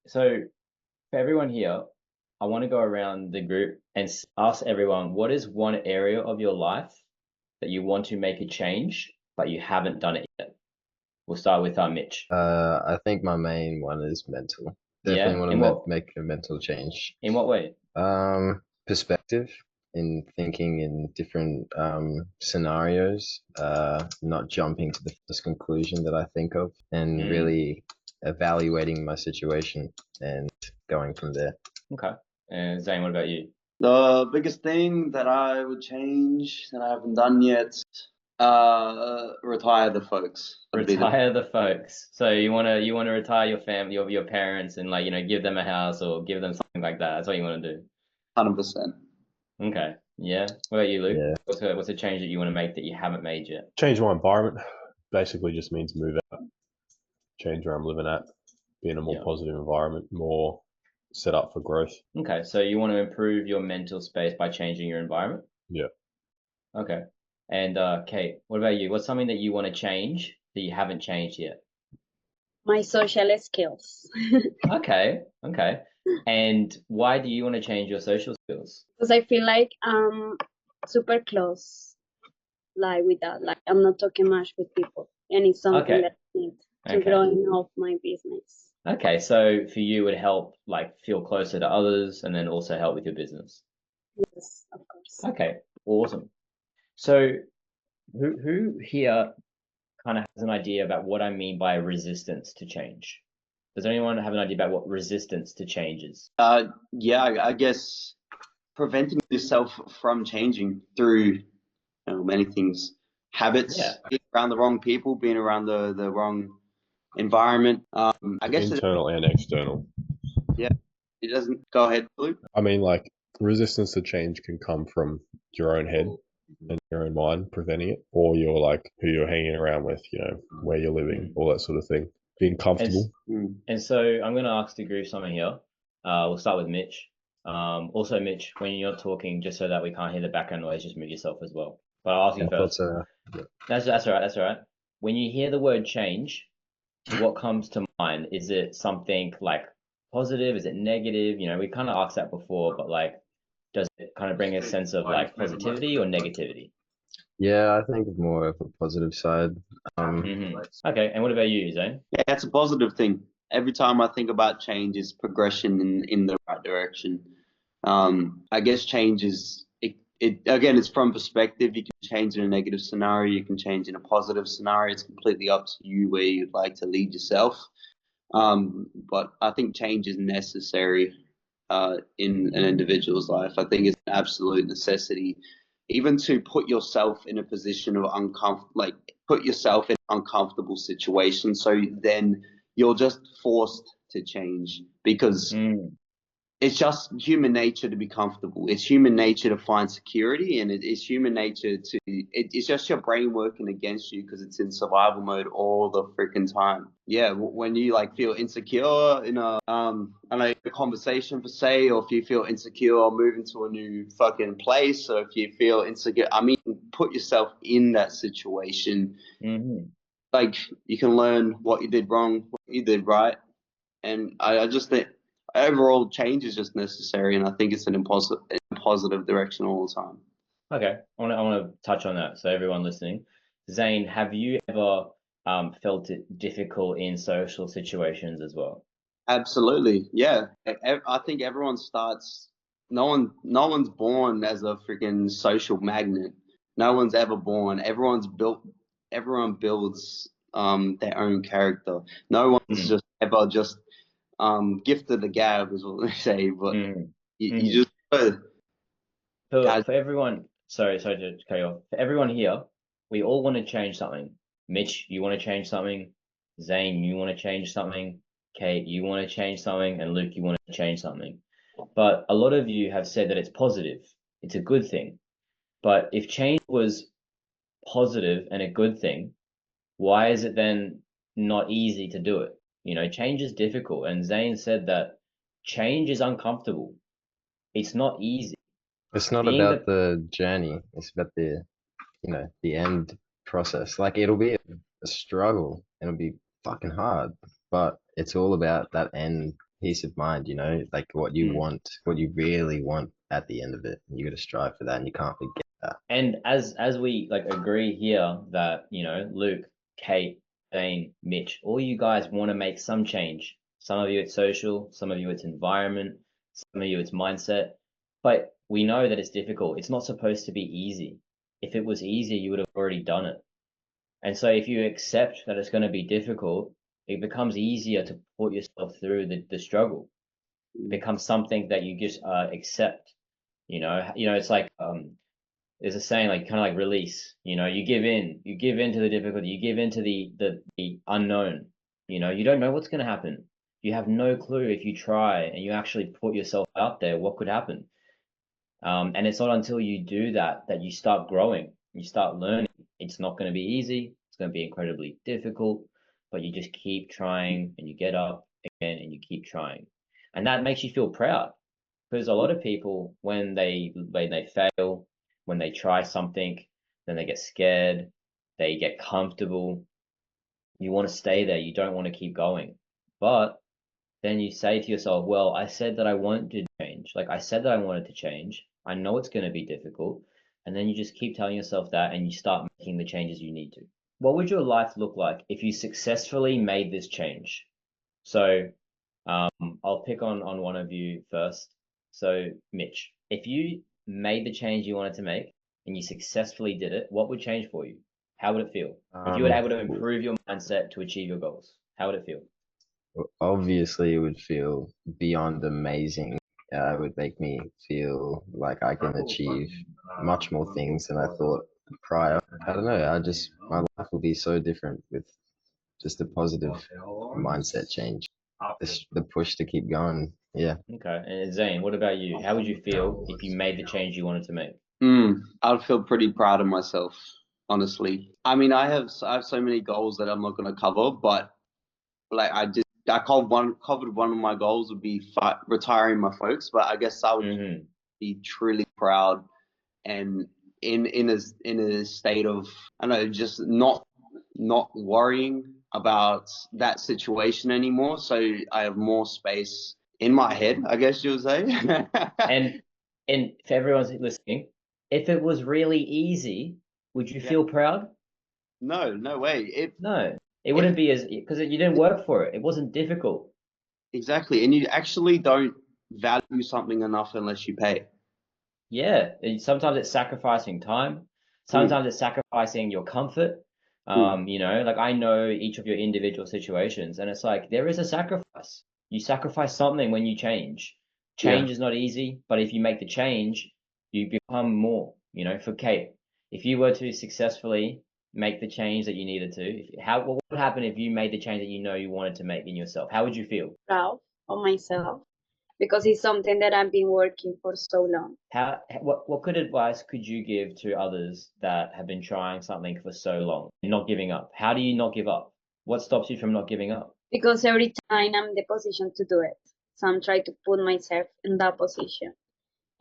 So for everyone here, I want to go around the group and ask everyone, what is one area of your life that you want to make a change, but you haven't done it yet? We'll start with Mitch. I think my main one is mental. Definitely Yeah. want to In what make a mental change. in what way? Perspective in thinking in different scenarios, not jumping to the first conclusion that I think of, and Mm, really evaluating my situation and going from there. okay. And Zane, what about you? The biggest thing that I would change that I haven't done yet, retire the folks. That'd be the Retire the folks. So you wanna retire your family, your parents, and like give them a house or give them something like that. That's what you want to do. 100%. Okay. Yeah. What about you, Luke? Yeah. What's a change that you want to make that you haven't made yet? Change my environment basically just means move out, change where I'm living at, be in a more Yeah. positive environment, more set up for growth. Okay. So you want to improve your mental space by changing your environment? Yeah. Okay. And Kate, what about you? What's something that you want to change that you haven't changed yet? My social skills. Okay. Okay. And why do you want to change your social skills? Because I feel like I'm super close, like with that. Like I'm not talking much with people, and it's something Okay. that I need to Okay. growing off my business. Okay. So for you, it would help like feel closer to others and then also help with your business. Yes, of course. Okay. Awesome. So who here kind of has an idea about what I mean by resistance to change? Does anyone have an idea about what resistance to change is? Yeah, I guess preventing yourself from changing through many things, habits, Yeah. being around the wrong people, being around the wrong environment. I guess Internal and external. it doesn't go ahead, Luke. I mean, like, resistance to change can come from your own head and your own mind preventing it, or you're like who you're hanging around with, where you're living, all that sort of thing. Being And, comfortable. and so I'm going to ask the group something here. We'll start with Mitch. Also, Mitch, when you're talking, just so that we can't hear the background noise, just mute yourself as well. But I'll ask you I thought first. yeah. That's all right. That's all right. When you hear the word change, what comes to mind? Is it something like positive? Is it negative? We kind of asked that before, but like, does it kind of bring a sense of like positivity or negativity? Yeah, I think more of a positive side. Okay, and what about you, Zane? Yeah, it's a positive thing. Every time I think about change, is progression in the right direction. I guess change is it again. It's from perspective. You can change in a negative scenario. You can change in a positive scenario. It's completely up to you where you'd like to lead yourself. But I think change is necessary in an individual's life. I think it's an absolute necessity, even to put yourself in a position of like put yourself in an uncomfortable situation. So then you're just forced to change because it's just human nature to be comfortable. It's human nature to find security, and it's human nature to. It's just your brain working against you because it's in survival mode all the freaking time. Yeah, when you like feel insecure in a conversation per se, or if you feel insecure moving to a new fucking place, or if you feel insecure, I mean, put yourself in that situation. Like you can learn what you did wrong, what you did right, and I just think overall change is just necessary, and I think it's in a positive direction all the time. Okay, I want to touch on that. So everyone listening, Zane, have you ever felt it difficult in social situations as well? Absolutely, yeah. I think everyone starts. No one's born as a freaking social magnet. No one's ever born. Everyone builds their own character. No one's just ever just gifted the gab is what they say, but you just For everyone, sorry to cut you off. For everyone here, we all want to change something. Mitch, you want to change something. Zane, you want to change something. Kate, you want to change something, and Luke, you want to change something. But a lot of you have said that it's positive. It's a good thing. But if change was positive and a good thing, why is it then not easy to do it? Change is difficult. And Zane said that change is uncomfortable. It's not easy. It's not Being about the journey. It's about the end process. Like it'll be a struggle. It'll be fucking hard, but it's all about that end, peace of mind, you know, like what you Mm. want, what you really want at the end of it. You got to strive for that, and you can't forget that. And as we like agree here that, you know, Luke, Kate, Dane, Mitch, all you guys want to make some change. Some of you it's social, some of you it's environment, some of you it's mindset. But we know that it's difficult. It's not supposed to be easy. If it was easy, you would have already done it. And so if you accept that it's going to be difficult, it becomes easier to put yourself through the struggle. It becomes something that you just accept. It's like there's a saying like kind of like release. You give in to the difficulty, you give in to the unknown. You don't know what's going to happen. You have no clue if you try and you actually put yourself out there, what could happen. And it's not until you do that that you start growing, you start learning. It's not going to be easy. It's going to be incredibly difficult, but you just keep trying and you get up again and you keep trying. And that makes you feel proud because a lot of people, when they fail, when they try something, then they get scared, they get comfortable. You want to stay there. You don't want to keep going. But then you say to yourself, well, I said that I wanted to change. Like I said that I wanted to change. I know it's going to be difficult. And then you just keep telling yourself that and you start making the changes you need to. What would your life look like if you successfully made this change? So I'll pick on one of you first. So Mitch, if you made the change you wanted to make and you successfully did it, what would change for you? How would it feel? If you were able to improve your mindset to achieve your goals, how would it feel? Obviously, it would feel beyond amazing. It would make me feel like I can achieve much more things than I thought prior. I don't know. My life will be so different with just a positive mindset change. The push to keep going. Yeah. Okay. And Zane, what about you? How would you feel if you made the change you wanted to make? I'd feel pretty proud of myself, honestly. I mean, I have so many goals that I'm not going to cover, but like I covered one of my goals would be retiring my folks, but I guess I would be truly proud and in a state of, I don't know, just not worrying about that situation anymore. So I have more space in my head, I guess you would say. And for everyone listening, if it was really easy, would you feel proud? No way. No, it wouldn't be because you didn't work for it. It wasn't difficult. Exactly. And you actually don't value something enough unless you pay. Yeah, sometimes it's sacrificing time. Sometimes it's sacrificing your comfort. Like I know each of your individual situations, and it's like there is a sacrifice. You sacrifice something when you change. Change is not easy, but if you make the change, you become more. For Kate, if you were to successfully make the change that you needed to, what would happen if you made the change that you wanted to make in yourself? How would you feel? Proud of myself because it's something that I've been working for so long. What good advice could you give to others that have been trying something for so long and not giving up? How do you not give up? What stops you from not giving up? Because every time I'm in the position to do it. So I'm trying to put myself in that position.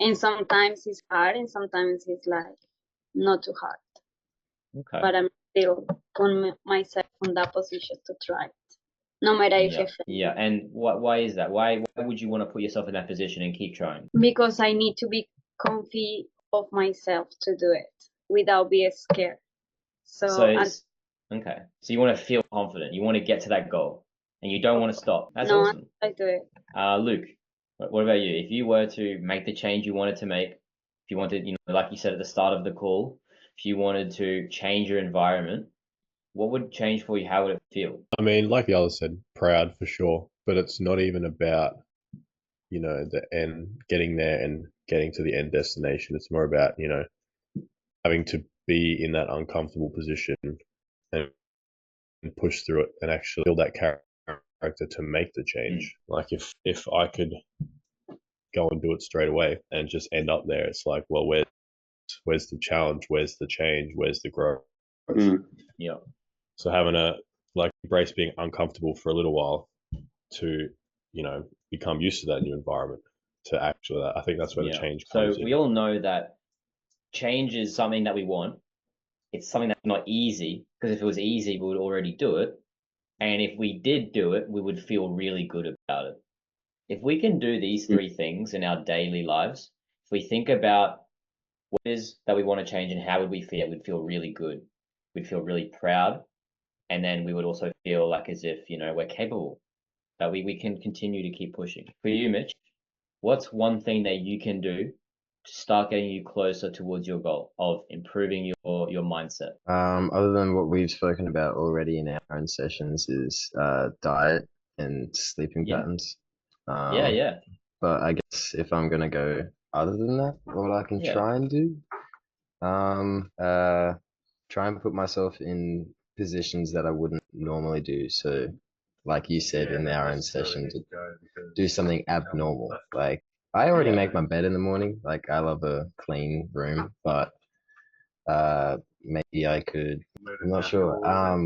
And sometimes it's hard and sometimes it's like not too hard. Okay. But I'm still putting myself in that position to try it. No matter if I fail. Yeah, and why is that? Why would you want to put yourself in that position and keep trying? Because I need to be comfy of myself to do it without being scared. Okay. So you want to feel confident. You want to get to that goal, and you don't want to stop. That's awesome. I do it. Luke, what about you? If you were to make the change you wanted to make, if you wanted, like you said at the start of the call, if you wanted to change your environment, what would change for you? How would it feel? I mean, like the other said, proud for sure, but it's not even about, the end, getting there and getting to the end destination. It's more about, having to be in that uncomfortable position and push through it and actually build that character to make the change. Like if I could go and do it straight away and just end up there, it's like, well, where's the challenge? Where's the change? Where's the growth? Yeah. So having to embrace being uncomfortable for a little while to, become used to that new environment, to actually, I think that's where the change comes in. We all know that change is something that we want. It's something that's not easy, because if it was easy, we would already do it. And if we did do it, we would feel really good about it. if we can do these three things in our daily lives, if we think about what it is that we want to change and how would we feel, we'd feel really good. We'd feel really proud. And then we would also feel like as if, we're capable, that we can continue to keep pushing. For you, Mitch, what's one thing that you can do to start getting you closer towards your goal of improving your mindset? Other than what we've spoken about already in our own sessions is diet and sleeping Yeah. patterns. Yeah. But I guess if I'm gonna go other than that, what I can Yeah. try and do, try and put myself in positions that I wouldn't normally do. So, like you said in our own session, to do something abnormal. Like I already Yeah. make my bed in the morning. Like I love a clean room, but maybe I could. I'm not sure.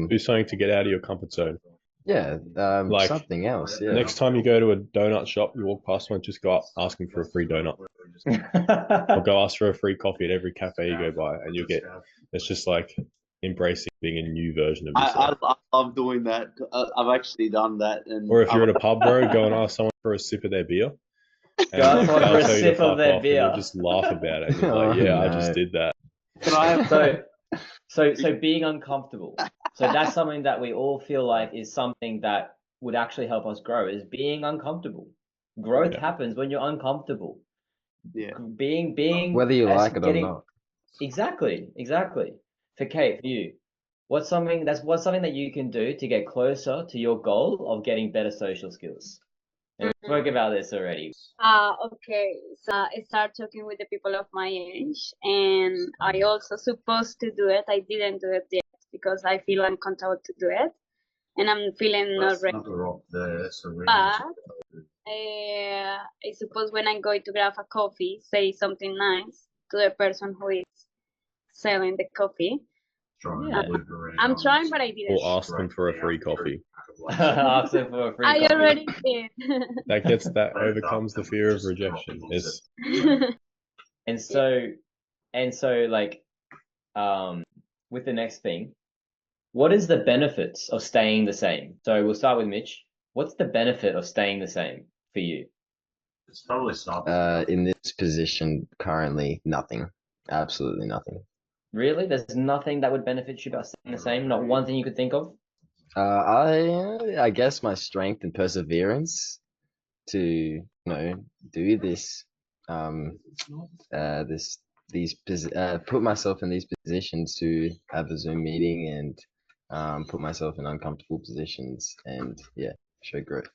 Do something to get out of your comfort zone. Yeah, Like, something else. Yeah. Next time you go to a donut shop, you walk past one, just go up asking for a free donut. Or go ask for a free coffee at every cafe you go by, and you'll get. It's just like embracing being a new version of yourself. I love doing that. I've actually done that. And Or if you're at a pub, bro, go and ask someone for a sip of their beer. And Go ask someone they'll for a tell you to sip of fuck their off, beer. and you'll just laugh about it. And you're like, Oh, yeah, I no. just did that. Can I have So being uncomfortable. So that's something that we all feel like is something that would actually help us grow, is being uncomfortable. Growth Yeah. happens when you're uncomfortable. Yeah. Being Whether you as like it getting- or not. Exactly. For Kate, for you, what's something that you can do to get closer to your goal of getting better social skills? And we spoke about this already. Okay, so I start talking with the people of my age, and I also supposed to do it. I didn't do it yet because I feel uncomfortable to do it, and I'm feeling not ready. But I suppose when I'm going to grab a coffee, say something nice to the person who is selling the coffee. Yeah. I'm trying, but I didn't. Or ask them for a free coffee. Ask them for a free I coffee. already did. That overcomes the fear of rejection. It's And so like with the next thing, what is the benefits of staying the same? So we'll start with Mitch. What's the benefit of staying the same for you? In this position currently, nothing. Absolutely nothing. Really? There's nothing that would benefit you about staying the same? Not one thing you could think of? I guess my strength and perseverance to do this put myself in these positions to have a Zoom meeting and put myself in uncomfortable positions and show growth.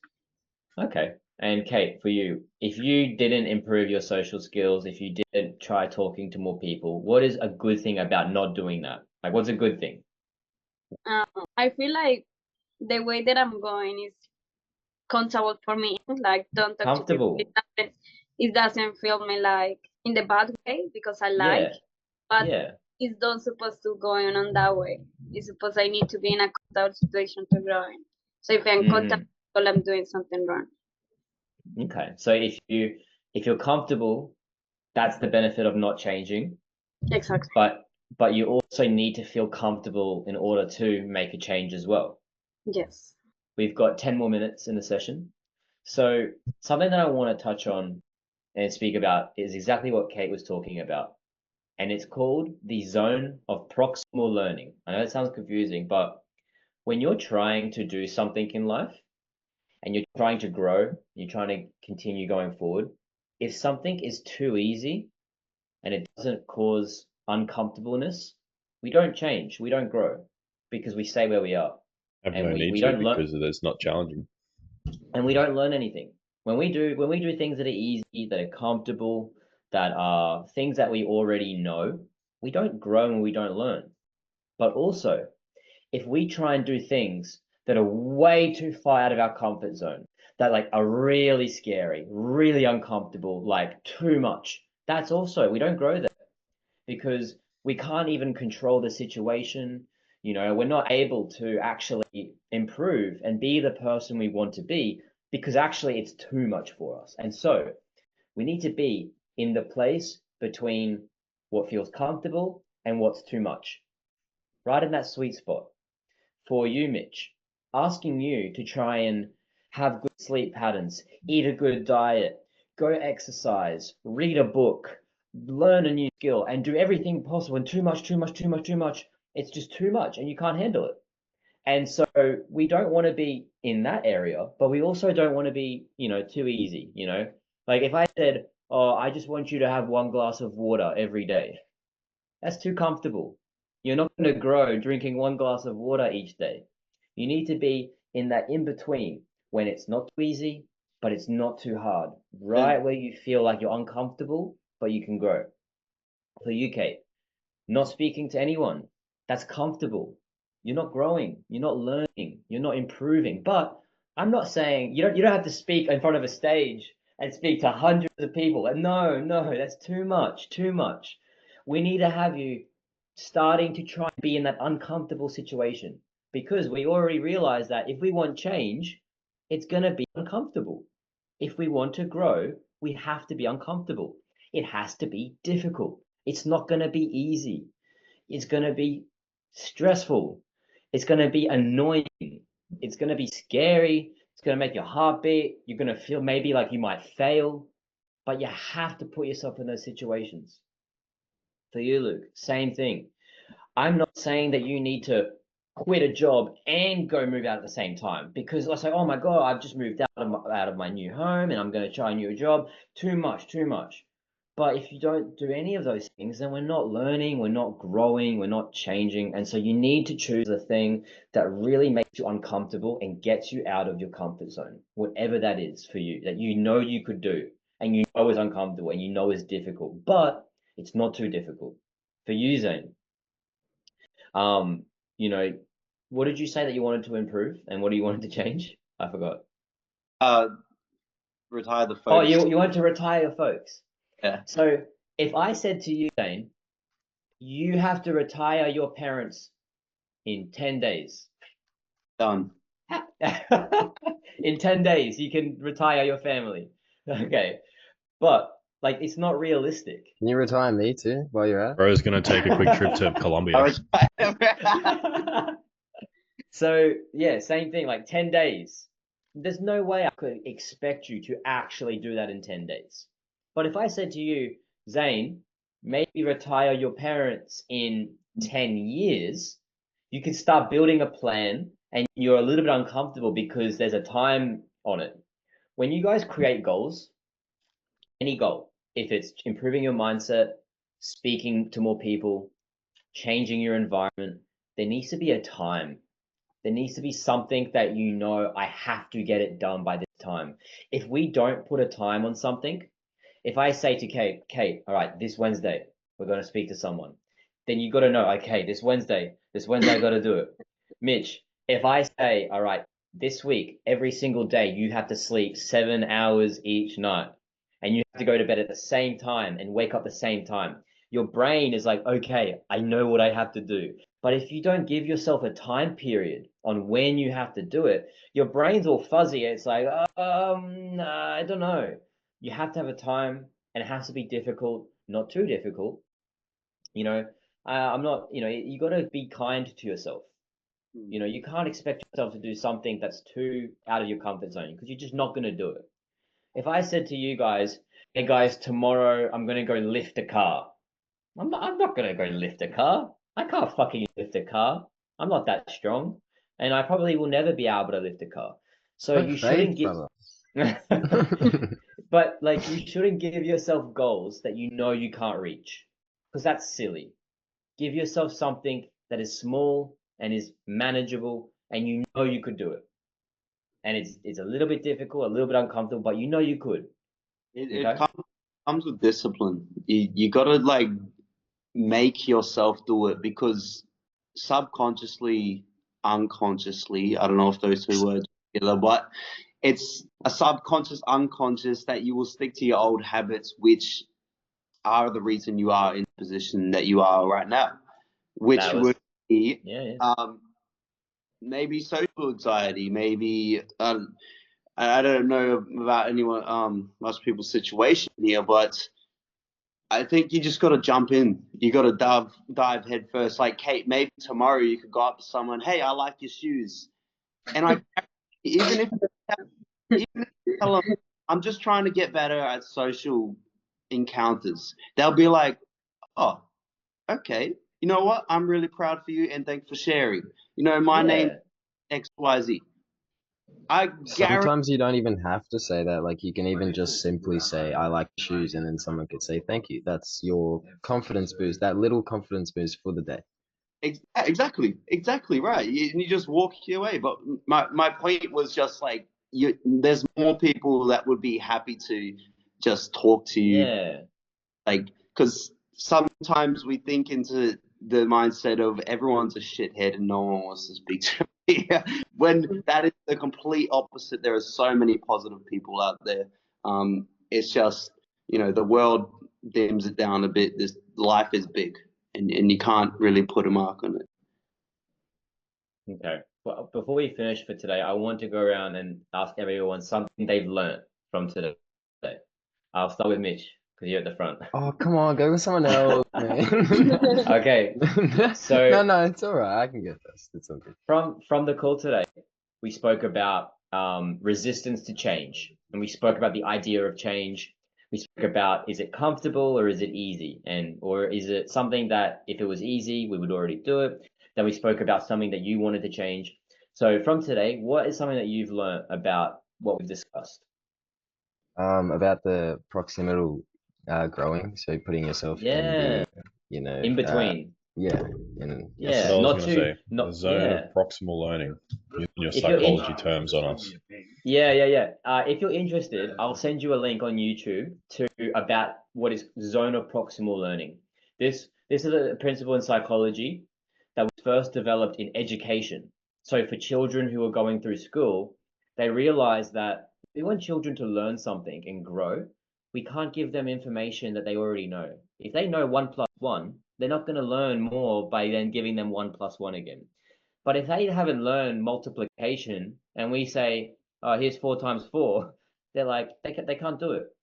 Okay. And Kate, for you, if you didn't improve your social skills, if you didn't try talking to more people, what is a good thing about not doing that? Like, what's a good thing? I feel like the way that I'm going is comfortable for me. Like, don't talk Comfortable. to people. It doesn't feel me like in the bad way because I like, but Yeah. it's not supposed to go on that way. It's supposed I need to be in a comfortable situation to grow in. So if I'm comfortable, I'm doing something wrong. Okay. So if you're comfortable, that's the benefit of not changing. Exactly. But you also need to feel comfortable in order to make a change as well. Yes. We've got 10 more minutes in the session. So something that I want to touch on and speak about is exactly what Kate was talking about. And it's called the zone of proximal learning. I know it sounds confusing, but when you're trying to do something in life and you're trying to grow, you're trying to continue going forward, if something is too easy and it doesn't cause uncomfortableness, we don't change, we don't grow because we stay where we are. have And no we need don't to learn- because it's not challenging. And we don't learn anything. When we do things that are easy, that are comfortable, that are things that we already know, we don't grow and we don't learn. But also, if we try and do things that are way too far out of our comfort zone, that like are really scary, really uncomfortable, like too much, that's also, we don't grow there because we can't even control the situation. We're not able to actually improve and be the person we want to be because actually it's too much for us. And so we need to be in the place between what feels comfortable and what's too much, right in that sweet spot. For you, Mitch, asking you to try and have good sleep patterns, eat a good diet, go exercise, read a book, learn a new skill, and do everything possible. And too much, it's just too much, and you can't handle it. And so we don't want to be in that area, but we also don't want to be, too easy, Like if I said, oh, I just want you to have 1 glass of water every day, that's too comfortable. You're not going to grow drinking 1 glass of water each day. You need to be in that in between when it's not too easy, but it's not too hard, right where you feel like you're uncomfortable, but you can grow. For you, Kate, not speaking to anyone, that's comfortable. You're not growing, you're not learning, you're not improving. But I'm not saying you don't have to speak in front of a stage and speak to hundreds of people. And no, that's too much, too much. We need to have you starting to try and be in that uncomfortable situation, because we already realize that if we want change, it's going to be uncomfortable. If we want to grow, we have to be uncomfortable. It has to be difficult. It's not going to be easy. It's going to be stressful. It's going to be annoying. It's going to be scary. It's going to make your heart beat. You're going to feel maybe like you might fail, but you have to put yourself in those situations. For you, Luke, same thing. I'm not saying that you need to quit a job and go move out at the same time, because I say, oh my God, I've just moved out of my new home and I'm going to try a new job. Too much. But if you don't do any of those things, then we're not learning, we're not growing, we're not changing. And so you need to choose a thing that really makes you uncomfortable and gets you out of your comfort zone, whatever that is for you, that you know you could do and you know is uncomfortable and you know is difficult, but it's not too difficult. For you, Zane, what did you say that you wanted to improve and what do you wanted to change? I forgot. Retire the folks. Oh, you wanted to retire your folks. Yeah. So if I said to you, Dane, you have to retire your parents in 10 days. Done. In 10 days, you can retire your family. Okay. But like, it's not realistic. Can you retire me too while you're at it? Bro's gonna take a quick trip to Colombia. So yeah, same thing, like 10 days. There's no way I could expect you to actually do that in 10 days. But if I said to you, Zane, maybe retire your parents in 10 years, you could start building a plan and you're a little bit uncomfortable because there's a time on it. When you guys create goals, any goal, if it's improving your mindset, speaking to more people, changing your environment, there needs to be a time. There needs to be something that I have to get it done by this time. If we don't put a time on something, if I say to Kate, all right, this Wednesday, we're going to speak to someone, then you got to know, okay, this Wednesday, I got to do it. Mitch, if I say, all right, this week, every single day, you have to sleep 7 hours each night and you have to go to bed at the same time and wake up the same time, your brain is like, okay, I know what I have to do. But if you don't give yourself a time period on when you have to do it, your brain's all fuzzy. It's like, I don't know. You have to have a time and it has to be difficult, not too difficult. I'm not, you got to be kind to yourself. You can't expect yourself to do something that's too out of your comfort zone because you're just not going to do it. If I said to you guys, hey guys, tomorrow I'm going to go lift a car. I'm not going to go lift a car. I can't fucking lift a car. I'm not that strong. And I probably will never be able to lift a car. So you shouldn't give... But like, you shouldn't give yourself goals that you can't reach, because that's silly. Give yourself something that is small and is manageable and you could do it. And it's a little bit difficult, a little bit uncomfortable, but you could. It comes with discipline. You gotta like make yourself do it, because subconsciously, unconsciously, I don't know if those two words are together, but it's a subconscious, unconscious that you will stick to your old habits, which are the reason you are in the position that you are right now, which would be maybe social anxiety, maybe I don't know about anyone, most people's situation here, but I think you just got to jump in. You got to dive head first. Like, Kate, maybe tomorrow you could go up to someone, hey, I like your shoes. And even if even if you tell them, I'm just trying to get better at social encounters, they'll be like, oh, okay, you know what? I'm really proud for you and thanks for sharing. You know, my name XYZ. I guarantee. Sometimes you don't even have to say that. Like you can even just simply say, "I like shoes," and then someone could say, "Thank you." That's your confidence boost. That little confidence boost for the day. Exactly right. You just walk your way. But my point was just like there's more people that would be happy to just talk to you, Yeah. like, because sometimes we think into the mindset of everyone's a shithead and no one wants to speak to me. When that is the complete opposite. There are so many positive people out there. It's just, the world dims it down a bit. This life is big, and you can't really put a mark on it. Okay. Well, before we finish for today, I want to go around and ask everyone something they've learned from today. I'll start with Mitch because you're at the front. Oh, come on, go with someone else, man. Okay. So no, it's all right. I can get this. It's all good. from the call today, we spoke about resistance to change, and we spoke about the idea of change. We spoke about, is it comfortable or is it easy, or is it something that if it was easy we would already do it. Then we spoke about something that you wanted to change. So from today, what is something that you've learned about what we've discussed? About the proximal growing, so putting yourself in Yeah, the, in between. yeah, in That's Yeah, what I was not going to too, say. The not zone of yeah. proximal learning. Using your If you're in, psychology terms on us. yeah. If you're interested, I'll send you a link on YouTube to about what is zone of proximal learning. This is a principle in psychology that was first developed in education. So for children who are going through school, they realize that we want children to learn something and grow. We can't give them information that they already know. If they know 1 + 1, they're not going to learn more by then giving them 1 + 1 again. But if they haven't learned multiplication and we say, oh, here's 4 × 4, they're like, they can't do it.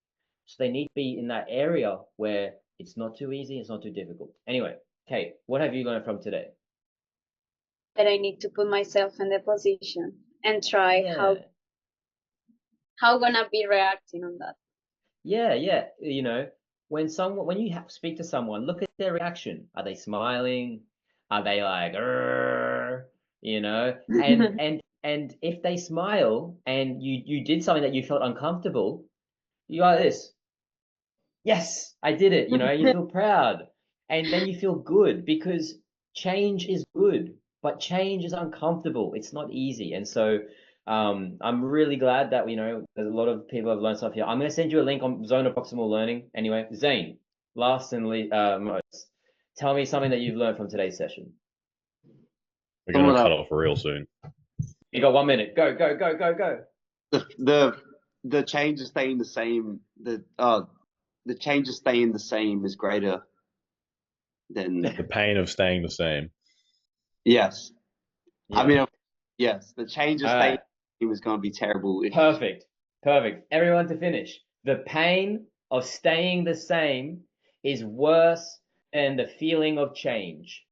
So they need to be in that area where it's not too easy, it's not too difficult. Anyway, Kate, what have you learned from today? That I need to put myself in the position and try how gonna be reacting on that. Yeah. When you speak to someone, look at their reaction. Are they smiling? Are they like, and if they smile and you did something that you felt uncomfortable, you got this. Yes, I did it. You feel proud, and then you feel good because change is good, but change is uncomfortable. It's not easy, and so I'm really glad that there's a lot of people have learned stuff here. I'm going to send you a link on zone of proximal learning. Anyway, Zane, last and most, tell me something that you've learned from today's session. We're going to cut off real soon. You got 1 minute. Go. The change is staying the same. The change is staying the same is greater than The pain of staying the same. yes. Yeah. I mean, yes, the change is All staying right. the same is going to be terrible. Perfect. Everyone to finish. The pain of staying the same is worse than the feeling of change.